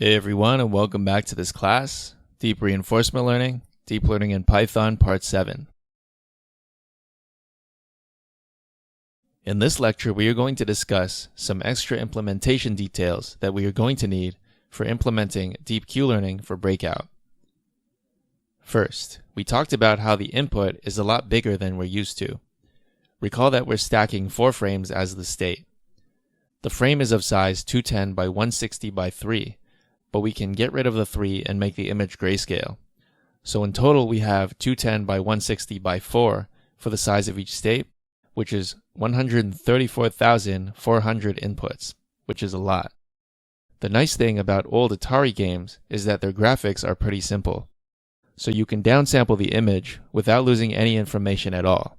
Hey everyone, and welcome back to this class, Deep Reinforcement Learning, Deep Learning in Python, Part 7. In this lecture, we are going to discuss some extra implementation details that we are going to need for implementing Deep Q-Learning for Breakout. First, we talked about how the input is a lot bigger than we're used to. Recall that we're stacking 4 frames as the state. The frame is of size 210 by 160 by 3, but we can get rid of the 3 and make the image grayscale. So in total we have 210 by 160 by 4 for the size of each state, which is 134,400 inputs, which is a lot. The nice thing about old Atari games is that their graphics are pretty simple, so you can downsample the image without losing any information at all.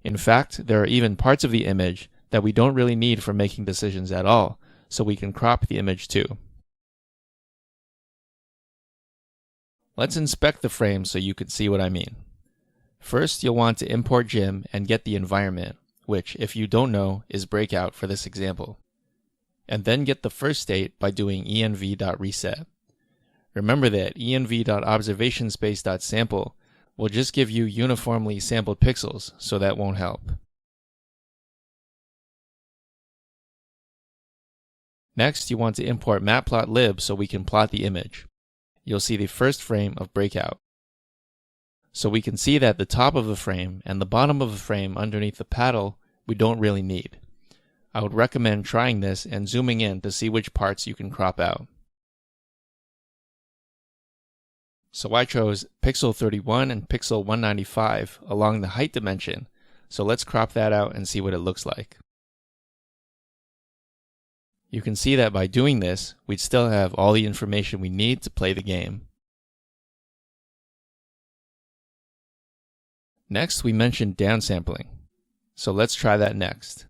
In fact, there are even parts of the image that we don't really need for making decisions at all, so we can crop the image too. Let's inspect the frame so you can see what I mean. First, you'll want to import gem and get the environment, which, if you don't know, is breakout for this example. And then get the first state by doing env.reset. Remember that env.observationspace.sample will just give you uniformly sampled pixels, so that won't help. Next, you want to import matplotlib so we can plot the image. You'll see the first frame of breakout. So we can see that the top of the frame and the bottom of the frame underneath the paddle we don't really need. I would recommend trying this and zooming in to see which parts you can crop out. So I chose pixel 31 and pixel 195 along the height dimension, so let's crop that out and see what it looks like. You can see that by doing this, we'd still have all the information we need to play the game. Next, we mentioned downsampling. So let's try that next.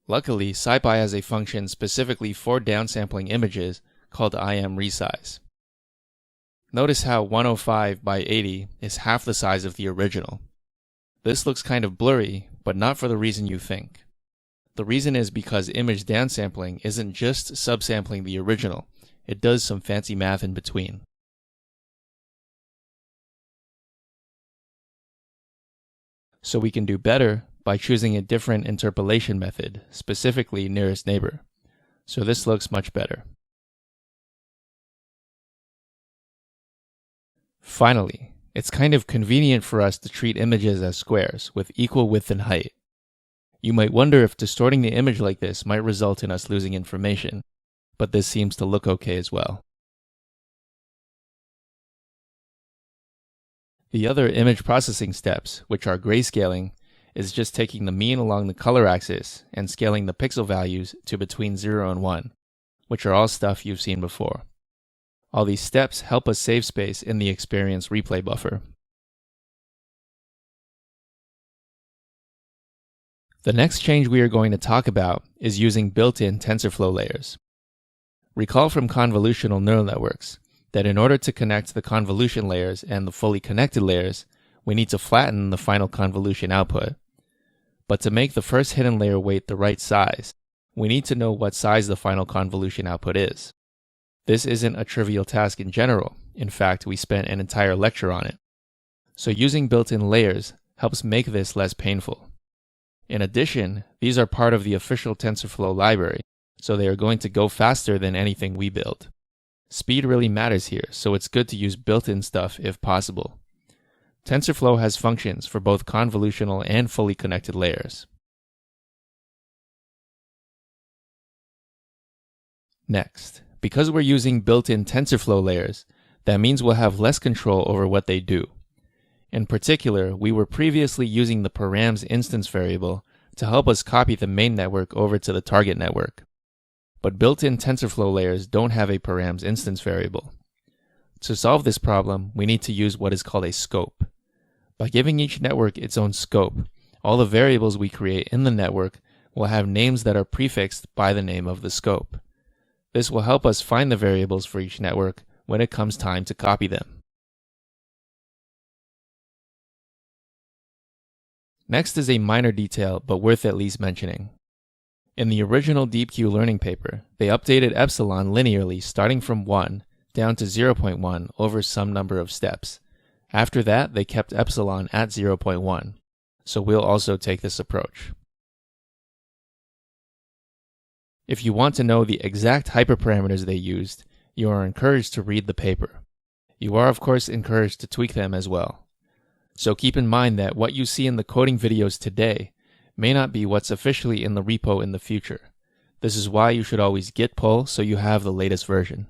Luckily, SciPy has a function specifically for downsampling images called imresize. Notice how 105 by 80 is half the size of the original. This looks kind of blurry, but not for the reason you think. The reason is because image downsampling isn't just subsampling the original, it does some fancy math in between. So we can do better by choosing a different interpolation method, specifically nearest neighbor. So this looks much better. Finally, it's kind of convenient for us to treat images as squares with equal width and height. You might wonder if distorting the image like this might result in us losing information, but this seems to look okay as well. The other image processing steps, which are grayscaling, is just taking the mean along the color axis and scaling the pixel values to between 0 and 1, which are all stuff you've seen before. All these steps help us save space in the experience replay buffer. The next change we are going to talk about is using built-in TensorFlow layers. Recall from convolutional neural networks that in order to connect the convolution layers and the fully connected layers, we need to flatten the final convolution output. But to make the first hidden layer weight the right size, we need to know what size the final convolution output is. This isn't a trivial task in general. In fact, we spent an entire lecture on it. So using built-in layers helps make this less painful. In addition, these are part of the official TensorFlow library, so they are going to go faster than anything we build. Speed really matters here, so it's good to use built-in stuff if possible. TensorFlow has functions for both convolutional and fully connected layers. Next, because we're using built-in TensorFlow layers, that means we'll have less control over what they do. In particular, we were previously using the params instance variable to help us copy the main network over to the target network. But built-in TensorFlow layers don't have a params instance variable. To solve this problem, we need to use what is called a scope. By giving each network its own scope, all the variables we create in the network will have names that are prefixed by the name of the scope. This will help us find the variables for each network when it comes time to copy them. Next is a minor detail, but worth at least mentioning. In the original DeepQ learning paper, they updated epsilon linearly starting from 1 down to 0.1 over some number of steps. After that, they kept epsilon at 0.1, so we'll also take this approach. If you want to know the exact hyperparameters they used, you are encouraged to read the paper. You are of course encouraged to tweak them as well. So keep in mind that what you see in the coding videos today may not be what's officially in the repo in the future. This is why you should always git pull so you have the latest version.